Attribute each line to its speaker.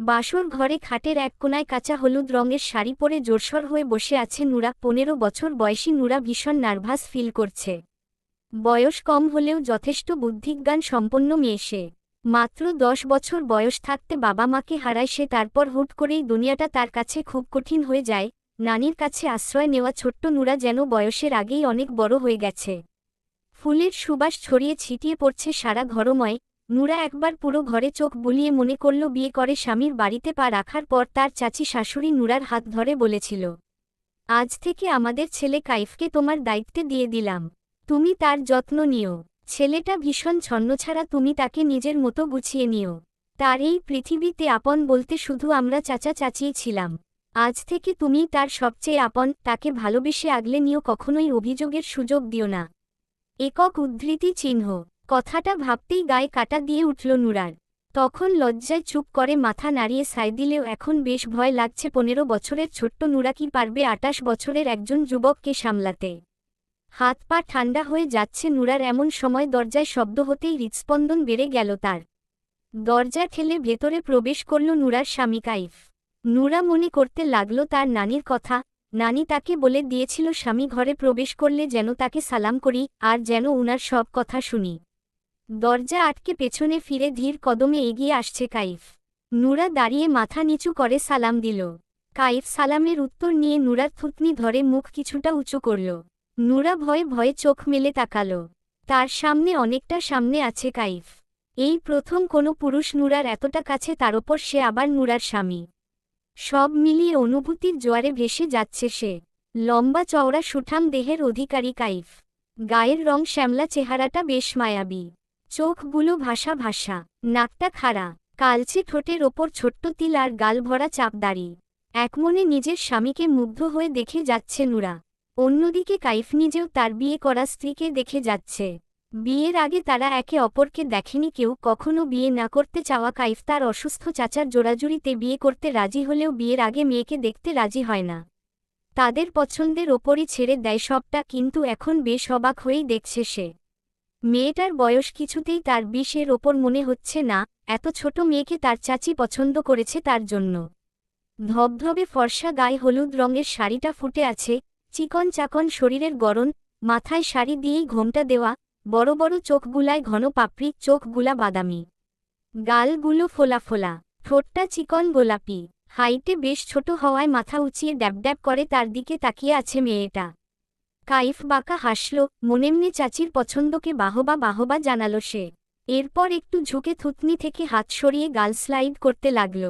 Speaker 1: বাসর ঘরে খাটের এক কোণায় কাঁচা হলুদ রঙের শাড়ি পরে জোরসর হয়ে বসে আছে নুরা। 15 বছর বয়সী নুরা ভীষণ নার্ভাস ফিল করছে। বয়স কম হলেও যথেষ্ট বুদ্ধিজ্ঞান সম্পন্ন মেয়ে সে। মাত্র 10 বছর বয়স থাকতে বাবা মাকে হারায় সে। তারপর হুট করেই দুনিয়াটা তার কাছে খুব কঠিন হয়ে যায়। নানির কাছে আশ্রয় নেওয়া ছোট্ট নুরা যেন বয়সের আগেই অনেক বড় হয়ে গেছে। ফুলের সুবাস ছড়িয়ে ছিটিয়ে পড়ছে সারা ঘরময়। নুরা একবার পুরো ঘরে চোখ বুলিয়ে মনে করল বিয়ে করে স্বামীর বাড়িতে পা রাখার পর তার চাচি শাশুড়ি নুরার হাত ধরে বলেছিল, আজ থেকে আমাদের ছেলে কাইফকে তোমার দায়িত্বে দিয়ে দিলাম। তুমি তার যত্ন নিও। ছেলেটা ভীষণ ছন্নছাড়া, তুমি তাকে নিজের মতো গুছিয়ে নিও। তার এই পৃথিবীতে আপন বলতে শুধু আমরা চাচা চাচিই ছিলাম। আজ থেকে তুমিই তার সবচেয়ে আপন। তাকে ভালোবেসে আগলে নিও, কখনোই অভিযোগের সুযোগ দিও না। একক উদ্ধৃতি চিহ্ন। কথাটা ভাবতেই গায়ে কাটা দিয়ে উঠল নুরার। তখন লজ্জায় চুপ করে মাথা নাড়িয়ে সায় দিলেও এখন বেশ ভয় লাগছে। 15 বছরের ছোট্ট নুরা কি পারবে 28 বছরের একজন যুবককে সামলাতে? হাত পা ঠান্ডা হয়ে যাচ্ছে নুরার। এমন সময় দরজায় শব্দ হতেই হৃৎস্পন্দন বেড়ে গেল তার। দরজা ঠেলে ভেতরে প্রবেশ করল নুরার স্বামী কাইফ। নুরা মনে করতে লাগল তার নানির কথা। নানি তাকে বলে দিয়েছিল স্বামী ঘরে প্রবেশ করলে যেন তাকে সালাম করি, আর যেন উনার সব কথা শুনি। দরজা আটকে পেছনে ফিরে ধীর কদমে এগিয়ে আসছে কাইফ। নুরা দাঁড়িয়ে মাথা নিচু করে সালাম দিল। কাইফ সালামের উত্তর নিয়ে নুরার থুতনি ধরে মুখ কিছুটা উঁচু করল। নুরা ভয়ে ভয়ে চোখ মেলে তাকাল। তার সামনে, অনেকটা সামনে আছে কাইফ। এই প্রথম কোনো পুরুষ নুরার এতটা কাছে, তার ওপর সে আবার নুরার স্বামী। সব মিলিয়ে অনুভূতির জোয়ারে ভেসে যাচ্ছে সে। লম্বা চওড়া সুঠাম দেহের অধিকারী কাইফ। গায়ের রং শ্যামলা, চেহারাটা বেশ মায়াবী। চোখগুলো ভাসা ভাসা, নাকটা খাড়া, কালচে ঠোঁটের ওপর ছোট্ট তিল আর গাল ভরা চাপদাড়ি। একমনে নিজের স্বামীকে মুগ্ধ হয়ে দেখে যাচ্ছে নুরা। অন্যদিকে কাইফ নিজেও তার বিয়ে করা স্ত্রীকে দেখে যাচ্ছে। বিয়ের আগে তারা একে অপরকে দেখেনি কেউ। কখনো বিয়ে না করতে চাওয়া কাইফ তার অসুস্থ চাচার জোরাজুরিতে বিয়ে করতে রাজি হলেও বিয়ের আগে মেয়েকে দেখতে রাজি হয় না। তাদের পছন্দের ওপরই ছেড়ে দেয় সবটা। কিন্তু এখন বেশ অবাক হয়েই দেখছে সে। মেয়েটার বয়স কিছুতেই তার 20-এর ওপর মনে হচ্ছে না। এত ছোট মেয়েকে তার চাচি পছন্দ করেছে তার জন্য। ধবধবে ফর্সা গায়ে হলুদ রঙের শাড়িটা ফুটে আছে, চিকন চাকন শরীরের গড়ন, মাথায় শাড়ি দিয়েই ঘোমটা দেওয়া, বড় বড় চোখগুলায় ঘন পাপড়ি, চোখগুলা বাদামি, গালগুলো ফোলা ফোলা, ঠোঁটটা চিকন গোলাপি। হাইটে বেশ ছোট হওয়ায় মাথা উঁচিয়ে ড্যাব করে তার দিকে তাকিয়ে আছে মেয়েটা। কাইফ বাঁকা হাসল, মনেমনে চাচির পছন্দকে বাহবা বাহবা জানাল সে। এরপর একটু ঝুঁকে থুতনি থেকে হাত সরিয়ে গাল স্লাইড করতে লাগল।